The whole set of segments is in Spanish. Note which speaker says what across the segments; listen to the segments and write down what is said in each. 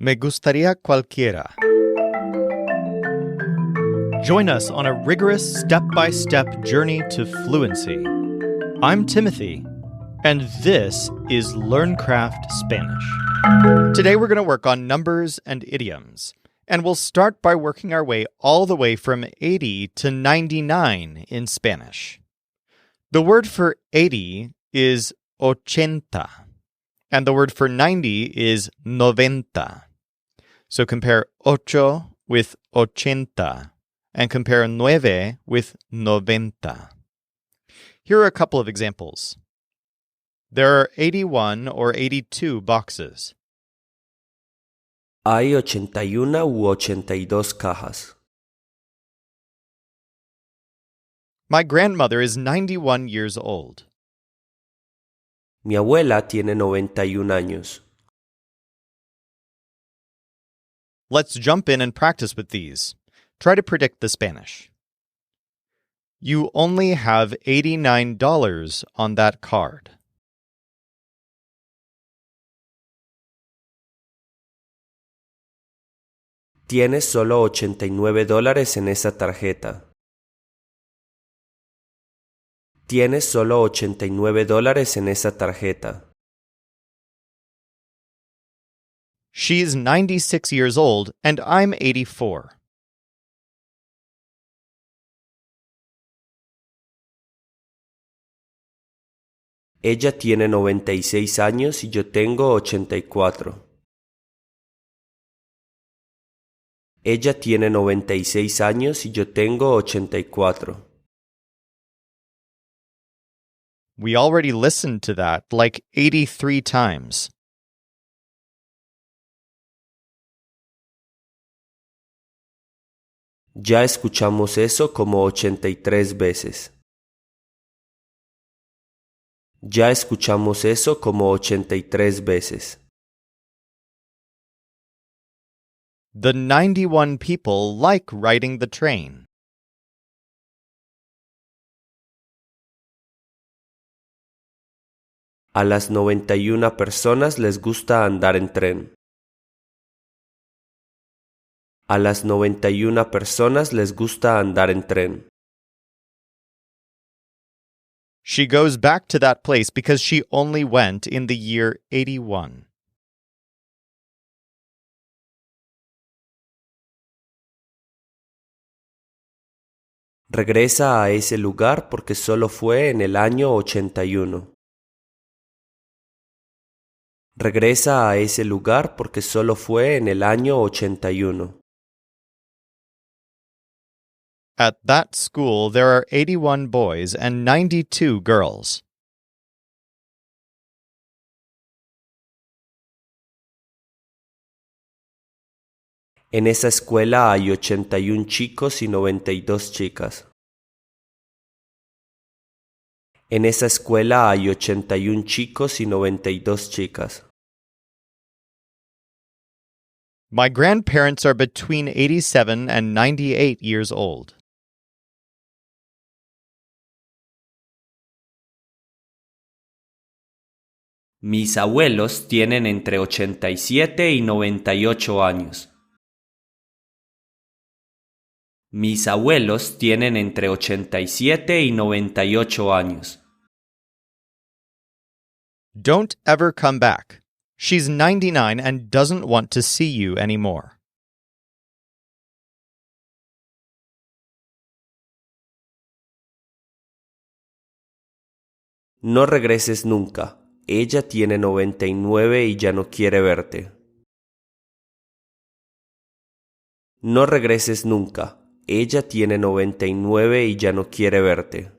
Speaker 1: Me gustaría cualquiera. Join us on a rigorous step-by-step journey to fluency. I'm Timothy, and this is LearnCraft Spanish. Today we're going to work on numbers and idioms, and we'll start by working our way all the way from 80 to 99 in Spanish. The word for 80 is ochenta, and the word for 90 is noventa. So compare ocho with ochenta, and compare nueve with noventa. Here are a couple of examples. There are 81 or 82 boxes.
Speaker 2: Hay 81 u 82 cajas.
Speaker 1: My grandmother is 91 years old.
Speaker 2: Mi abuela tiene 91 años.
Speaker 1: Let's jump in and practice with these. Try to predict the Spanish. You only have $89 on that card.
Speaker 2: Tienes solo $89 en esa tarjeta. Tienes solo $89 en esa tarjeta.
Speaker 1: She's 96 years old and I'm 84.
Speaker 2: Ella tiene 96 años y yo tengo 84. Ella tiene 96 años y yo tengo 84.
Speaker 1: We already listened to that like 83 times.
Speaker 2: Ya escuchamos eso como 83 veces. Ya escuchamos eso como 83 veces.
Speaker 1: The 91 people like riding the train.
Speaker 2: A las 91 personas les gusta andar en tren. A las 91 personas les gusta andar en tren.
Speaker 1: She goes back to that place because she only went in the year 81.
Speaker 2: Regresa a ese lugar porque solo fue en el año 81. Regresa a ese lugar porque solo fue en el año 81.
Speaker 1: At that school, there are 81 boys and 92 girls.
Speaker 2: En esa escuela hay 81 chicos y 92 chicas. En esa escuela hay 81 chicos y 92 chicas.
Speaker 1: My grandparents are between 87 and 98 years old.
Speaker 2: Mis abuelos tienen entre 87 y 98 años. Mis abuelos tienen entre 87 y 98 años.
Speaker 1: Don't ever come back. She's 99 and doesn't want to see you anymore.
Speaker 2: No regreses nunca. Ella tiene 99 y ya no quiere verte. No regreses nunca. Ella tiene 99 y ya no quiere verte.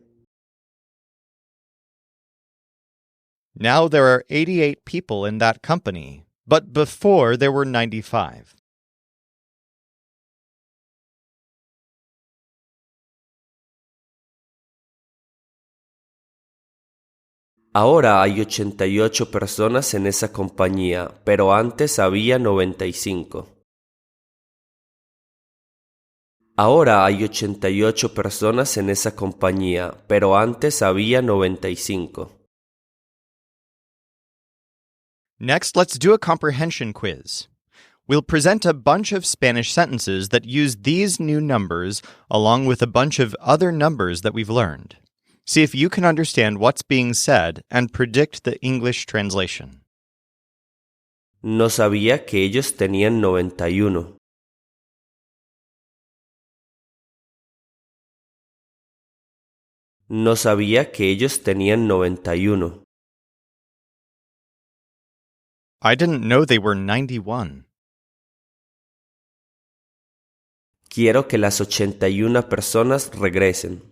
Speaker 1: Now there are 88 people in that company, but before there were 95.
Speaker 2: Ahora hay 88 personas en esa compañía, pero antes había 95. Ahora hay 88 personas en esa compañía, pero antes había 95.
Speaker 1: Next, let's do a comprehension quiz. we'll present a bunch of Spanish sentences that use these new numbers along with a bunch of other numbers that we've learned. See if you can understand what's being said and predict the English translation.
Speaker 2: No sabía que ellos tenían 91. No sabía que ellos tenían 91.
Speaker 1: I didn't know they were 91.
Speaker 2: Quiero que las 81 personas regresen.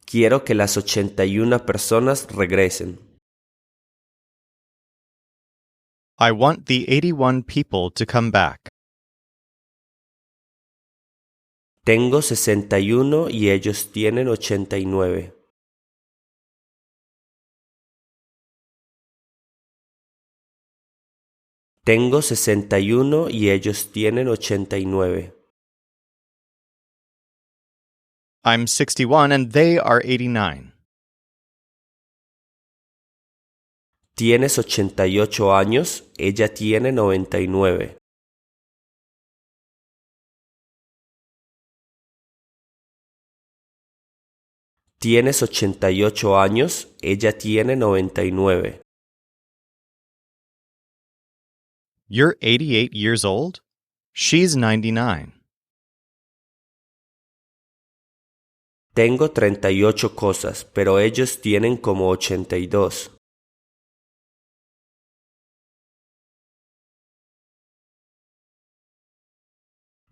Speaker 2: Quiero que las 81 personas regresen.
Speaker 1: I want the 81 people to come back.
Speaker 2: Tengo 61 y ellos tienen 89. Tengo 61 y ellos tienen 89.
Speaker 1: I'm 61 and they are 89.
Speaker 2: Tienes 88 años, ella tiene 99. Tienes 88 años, ella tiene 99.
Speaker 1: You're 88 years old? She's 99.
Speaker 2: Tengo 38 cosas, pero ellos tienen como 82.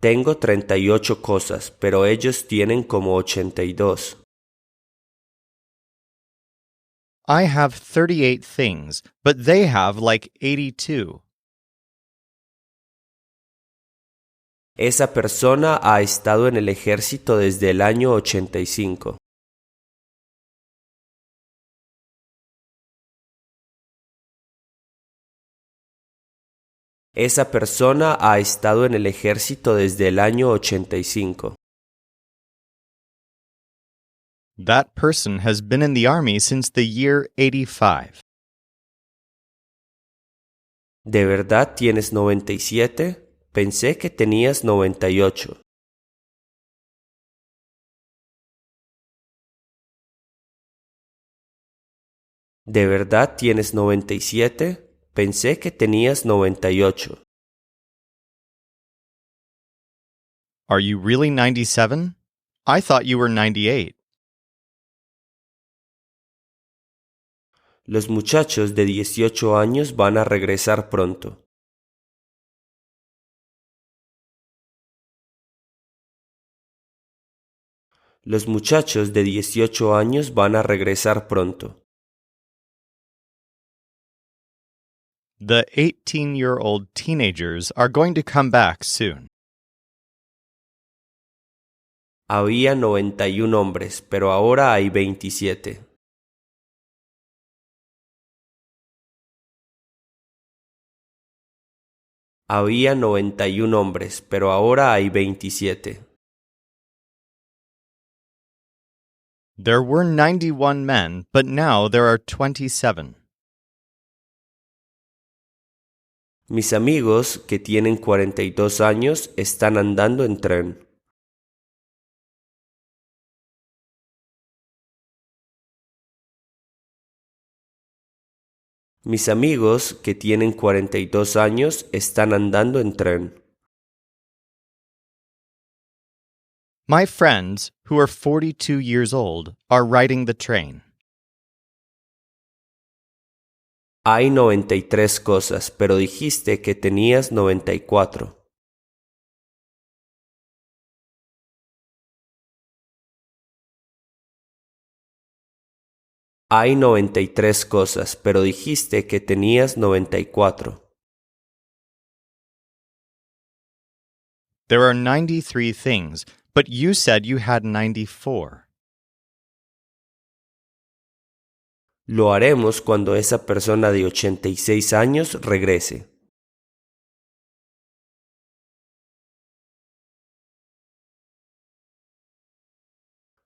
Speaker 2: Tengo 38 cosas, pero ellos tienen como 82.
Speaker 1: I have 38 things, but they have like 82.
Speaker 2: Esa persona ha estado en el ejército desde el año 85. Esa persona ha estado en el ejército desde el año 85.
Speaker 1: That person has been in the army since the year 85.
Speaker 2: ¿De verdad tienes 97? Pensé que tenías 98. ¿De verdad tienes 97? Pensé que tenías 98.
Speaker 1: Are you really 97? I thought you were 98.
Speaker 2: Los muchachos de 18 años van a regresar pronto. Los muchachos de 18 años van a regresar pronto.
Speaker 1: The 18-year-old teenagers are going to come back soon.
Speaker 2: Había 91 hombres, pero ahora hay 27. Había 91 hombres, pero ahora hay 27.
Speaker 1: There were 91 men, but now there are 27.
Speaker 2: Mis amigos, que tienen 42 años, están andando en tren. Mis amigos, que tienen 42 años, están andando en tren.
Speaker 1: My friends, who are 42 years old, are riding the train.
Speaker 2: Hay 93 cosas, pero dijiste que tenías 94. Hay 93 cosas, pero dijiste que tenías 94.
Speaker 1: There are 93 things, but you said you had 94.
Speaker 2: Lo haremos cuando esa persona de 86 años regrese.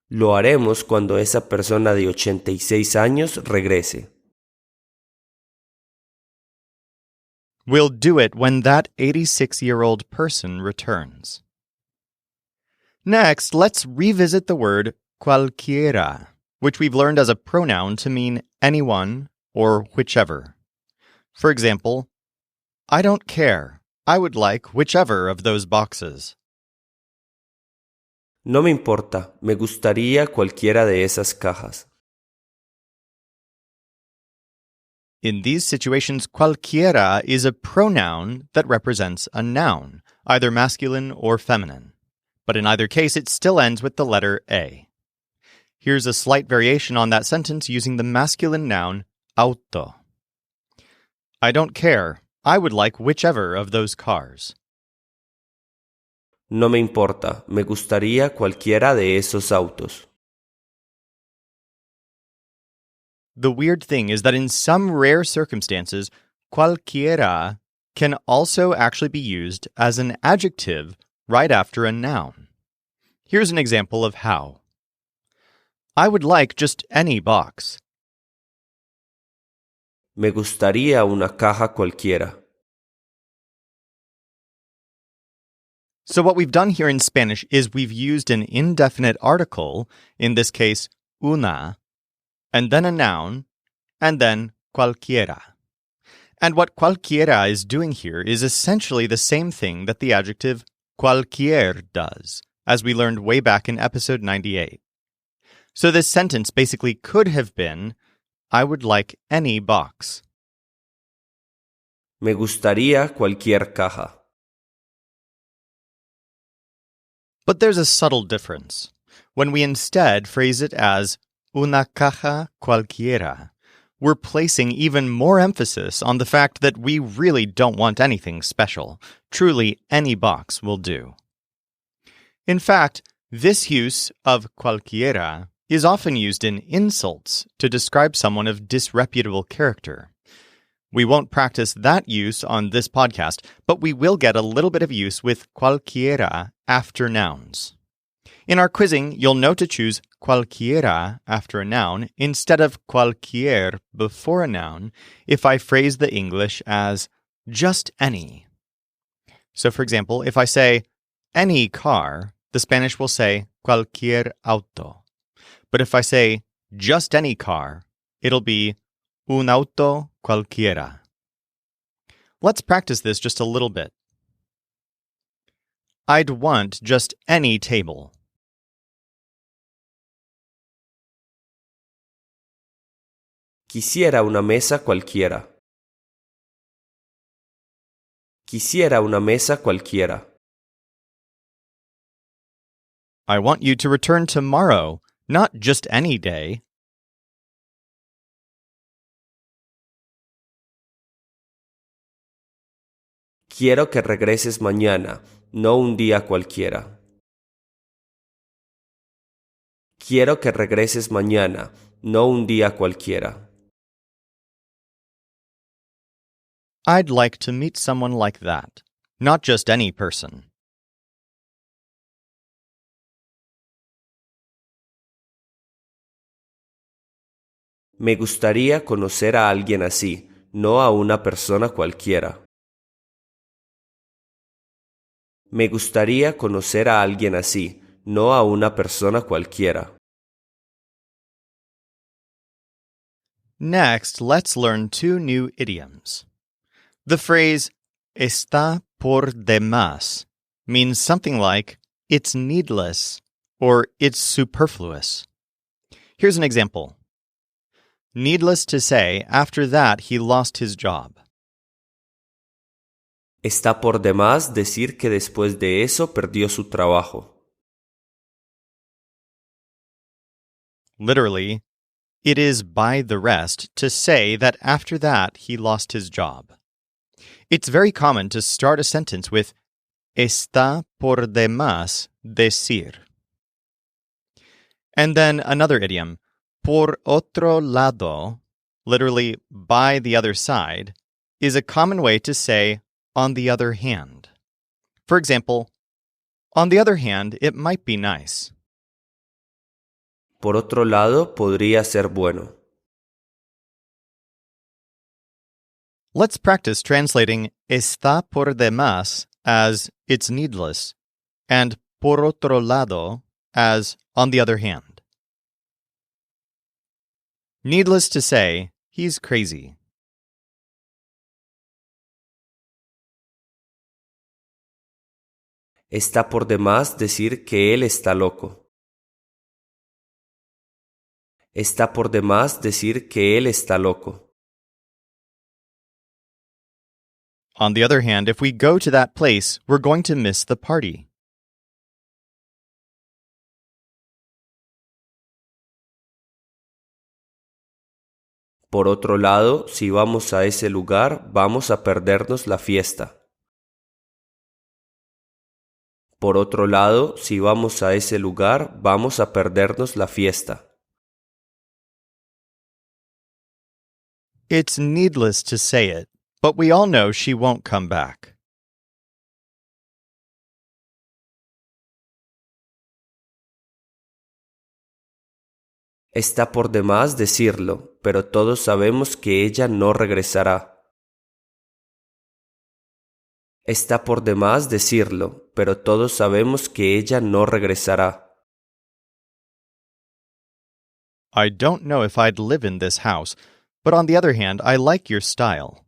Speaker 2: Lo haremos cuando esa persona de 86 años regrese.
Speaker 1: We'll do it when that 86-year-old person returns. Next, let's revisit the word cualquiera, which we've learned as a pronoun to mean anyone or whichever. For example, I don't care. I would like whichever of those boxes.
Speaker 2: No me importa, me gustaría cualquiera de esas cajas.
Speaker 1: In these situations, cualquiera is a pronoun that represents a noun, either masculine or feminine. But in either case, it still ends with the letter A. Here's a slight variation on that sentence using the masculine noun auto. I don't care. I would like whichever of those cars.
Speaker 2: No me importa, me gustaría cualquiera de esos autos.
Speaker 1: The weird thing is that in some rare circumstances, cualquiera can also actually be used as an adjective right after a noun. Here's an example of how. I would like just any box.
Speaker 2: Me gustaría una caja cualquiera.
Speaker 1: So what we've done here in Spanish is we've used an indefinite article, in this case, una, and then a noun, and then cualquiera. And what cualquiera is doing here is essentially the same thing that the adjective cualquier does, as we learned way back in episode 98. So this sentence basically could have been, I would like any box.
Speaker 2: Me gustaría cualquier caja.
Speaker 1: But there's a subtle difference. When we instead phrase it as una caja cualquiera, we're placing even more emphasis on the fact that we really don't want anything special. Truly, any box will do. In fact, this use of cualquiera is often used in insults to describe someone of disreputable character. We won't practice that use on this podcast, but we will get a little bit of use with cualquiera after nouns. In our quizzing, you'll know to choose cualquiera after a noun instead of cualquier before a noun if I phrase the English as just any. So, for example, if I say any car, the Spanish will say cualquier auto. But if I say just any car, it'll be un auto cualquiera. Let's practice this just a little bit. I'd want just any table.
Speaker 2: Quisiera una mesa cualquiera. Quisiera una mesa cualquiera.
Speaker 1: I want you to return tomorrow, not just any day.
Speaker 2: Quiero que regreses mañana, no un día cualquiera. Quiero que regreses mañana, no un día cualquiera.
Speaker 1: I'd like to meet someone like that, not just any person.
Speaker 2: Me gustaría conocer a alguien así, no a una persona cualquiera. Me gustaría conocer a alguien así, no a una persona cualquiera.
Speaker 1: Next, let's learn two new idioms. The phrase está por demás means something like it's needless or it's superfluous. Here's an example. Needless to say, after that he lost his job.
Speaker 2: Está por demás decir que después de eso perdió su trabajo.
Speaker 1: Literally, it is by the rest to say that after that he lost his job. It's very common to start a sentence with está por demás decir. And then another idiom, por otro lado, literally by the other side, is a common way to say on the other hand. For example, on the other hand, it might be nice.
Speaker 2: Por otro lado, podría ser bueno.
Speaker 1: Let's practice translating está por demás as it's needless and por otro lado as on the other hand. Needless to say, he's crazy.
Speaker 2: Está por demás decir que él está loco. Está por demás decir que él está loco.
Speaker 1: On the other hand, if we go to that place, we're going to miss the party.
Speaker 2: Por otro lado, si vamos a ese lugar, vamos a perdernos la fiesta. Por otro lado, si vamos a ese lugar, vamos a perdernos la fiesta.
Speaker 1: It's needless to say it, but we all know she won't come back.
Speaker 2: Está por demás decirlo, pero todos sabemos que ella no regresará. Está por demás decirlo, pero todos sabemos que ella no regresará.
Speaker 1: I don't know if I'd live in this house, but on the other hand, I like your style.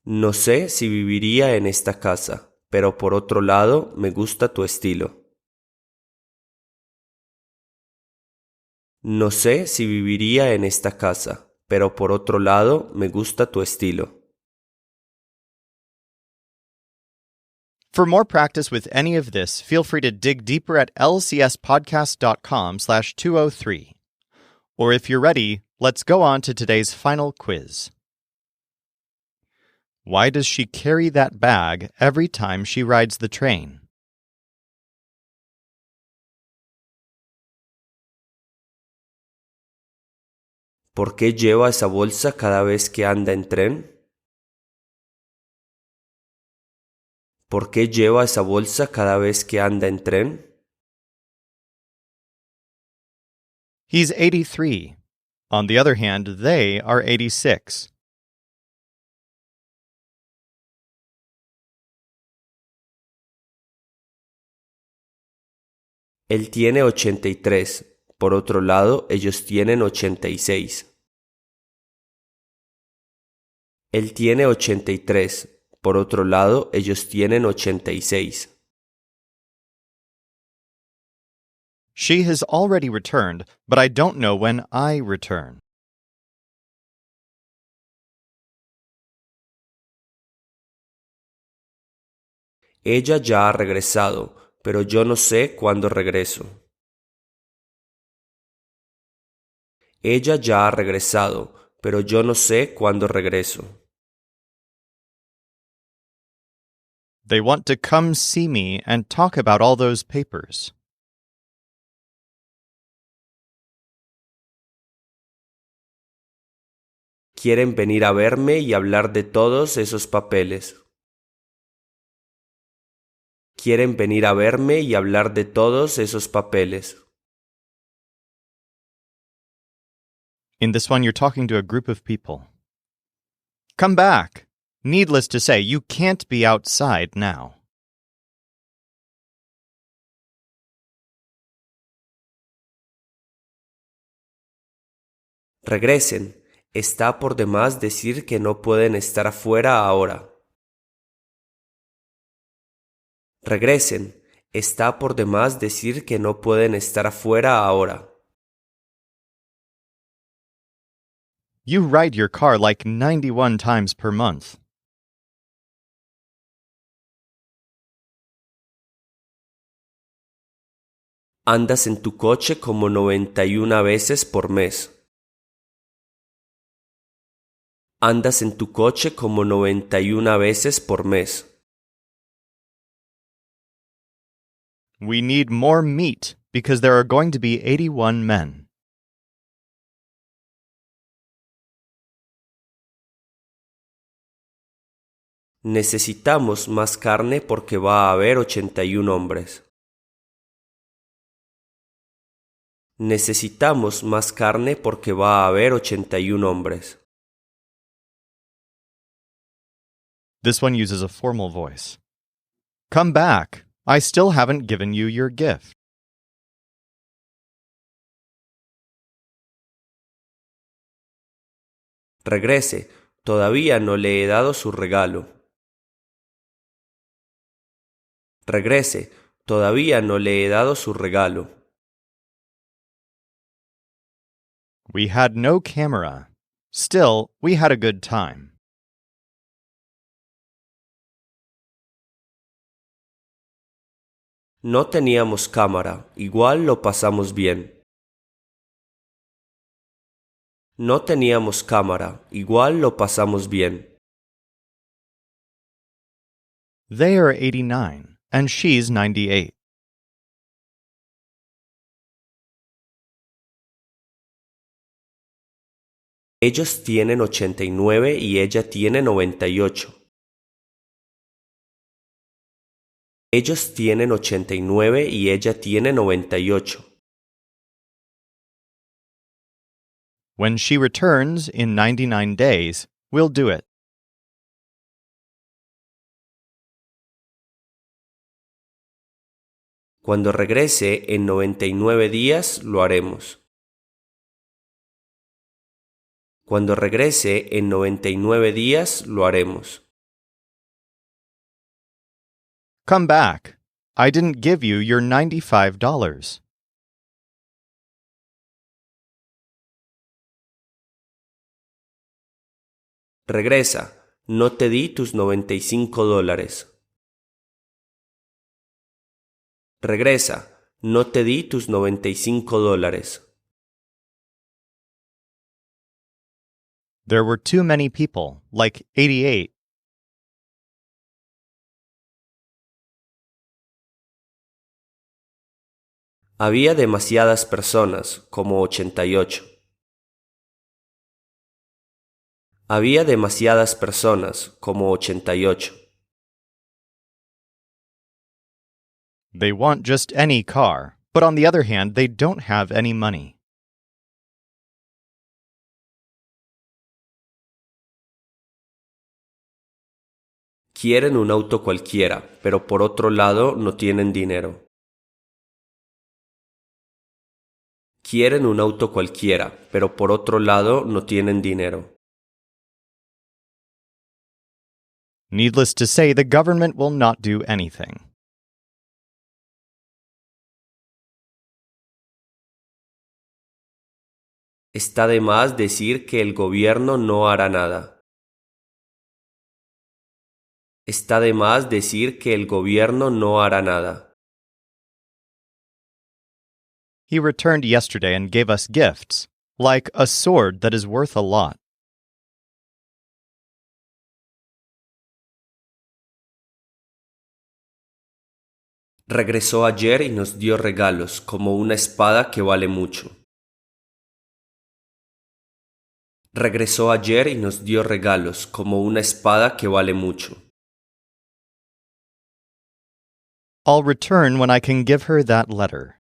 Speaker 2: No sé si viviría en esta casa, pero por otro lado, me gusta tu estilo. No sé si viviría en esta casa, pero por otro lado, me gusta tu estilo.
Speaker 1: For more practice with any of this, feel free to dig deeper at lcspodcast.com/203. Or if you're ready, let's go on to today's final quiz. Why does she carry that bag every time she rides the train?
Speaker 2: ¿Por qué lleva esa bolsa cada vez que anda en tren? ¿Por qué lleva esa bolsa cada vez que anda en tren?
Speaker 1: He's 83. On the other hand, they are 86.
Speaker 2: Él tiene 83. Por otro lado, ellos tienen 86. Él tiene 83. Por otro lado, ellos tienen 86.
Speaker 1: She has already returned, but I don't know when I return.
Speaker 2: Ella ya ha regresado, pero yo no sé cuándo regreso. Ella ya ha regresado, pero yo no sé cuándo regreso.
Speaker 1: They want to come see me and talk about all those papers.
Speaker 2: Quieren venir a verme y hablar de todos esos papeles. Quieren venir a verme y hablar de todos esos papeles.
Speaker 1: In this one, you're talking to a group of people. Come back. Needless to say, you can't be outside now.
Speaker 2: Regresen. Está por demás decir que no pueden estar afuera ahora. Regresen. Está por demás decir que no pueden estar afuera ahora.
Speaker 1: You ride your car like 91 times per month.
Speaker 2: Andas en tu coche como 91 veces por mes. Andas en tu coche como 91 veces por mes.
Speaker 1: We need more meat because there are going to be 81 men.
Speaker 2: Necesitamos más carne porque va a haber 81 hombres. Necesitamos más carne porque va a haber 81 hombres.
Speaker 1: This one uses a formal voice. Come back. I still haven't given you your gift.
Speaker 2: Regrese, todavía no le he dado su regalo. Regrese, todavía no le he dado su regalo.
Speaker 1: We had no camera. Still, we had a good time.
Speaker 2: No teníamos cámara, igual lo pasamos bien. No teníamos cámara, igual lo pasamos bien.
Speaker 1: They are 89, and she's 98.
Speaker 2: Ellos tienen 89 y ella tiene 98. Ellos tienen 89 y ella tiene 98.
Speaker 1: When she returns in 99 days, we'll do it.
Speaker 2: Cuando regrese en 99 días, lo haremos. Cuando regrese en 99 días, lo haremos.
Speaker 1: Come back. I didn't give you your $95.
Speaker 2: Regresa, no te di tus $95. Regresa, no te di tus $95.
Speaker 1: There were too many people, like 88.
Speaker 2: Había demasiadas personas, como 88. Había demasiadas personas, como 88.
Speaker 1: They want just any car, but on the other hand, they don't have any money.
Speaker 2: Quieren un auto cualquiera, pero por otro lado no tienen dinero. Quieren un auto cualquiera, pero por otro lado no tienen dinero.
Speaker 1: Needless to say, the government will not do anything.
Speaker 2: Está de más decir que el gobierno no hará nada. Está de más decir que el gobierno no hará nada.
Speaker 1: He returned yesterday and gave us gifts, like a sword that is worth a lot.
Speaker 2: Regresó ayer y nos dio regalos, como una espada que vale mucho. Regresó ayer y nos dio regalos, como una espada que vale mucho.
Speaker 1: I'll return when I can give her that letter.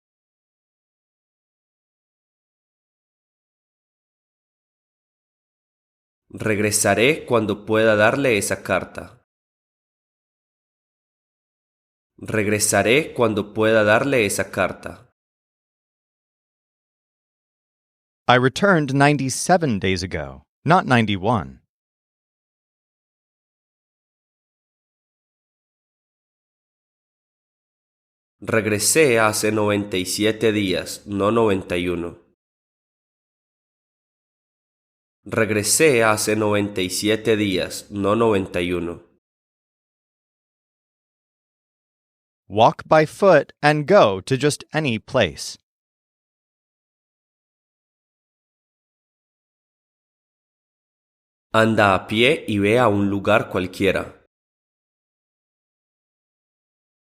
Speaker 2: Regresaré cuando pueda darle esa carta. Regresaré cuando pueda darle esa carta.
Speaker 1: I returned 97 days ago, not 91.
Speaker 2: Regresé hace 97 días, no 91. Regresé hace 97 días, no 91.
Speaker 1: Walk by foot and go to just any place.
Speaker 2: Anda a pie y ve a un lugar cualquiera.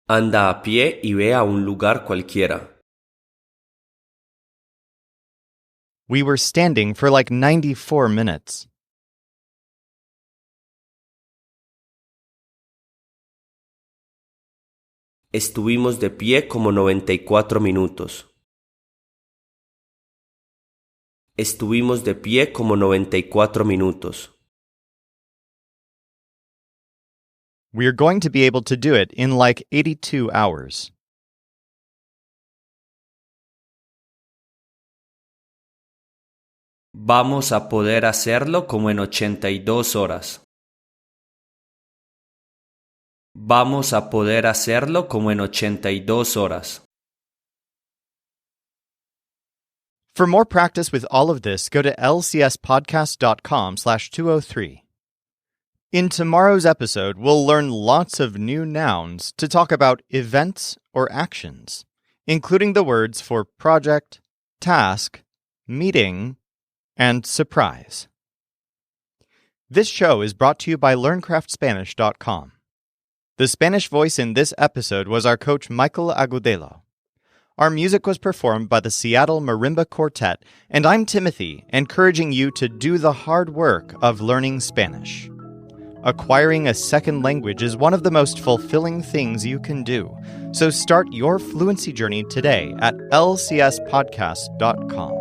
Speaker 2: Anda a pie y ve a un lugar cualquiera.
Speaker 1: We were standing for like 94 minutes.
Speaker 2: Estuvimos de pie como 94 minutos. Estuvimos de pie como 94 minutos.
Speaker 1: We're going to be able to do it in like 82 hours.
Speaker 2: Vamos a poder hacerlo como en 82 horas. Vamos a poder hacerlo como en 82 horas.
Speaker 1: For more practice with all of this, go to lcspodcast.com/203. In tomorrow's episode, we'll learn lots of new nouns to talk about events or actions, including the words for project, task, meeting, and surprise. This show is brought to you by LearnCraftSpanish.com. The Spanish voice in this episode was our coach Michael Agudelo. Our music was performed by the Seattle Marimba Quartet, and I'm Timothy, encouraging you to do the hard work of learning Spanish. Acquiring a second language is one of the most fulfilling things you can do, so start your fluency journey today at lcspodcast.com.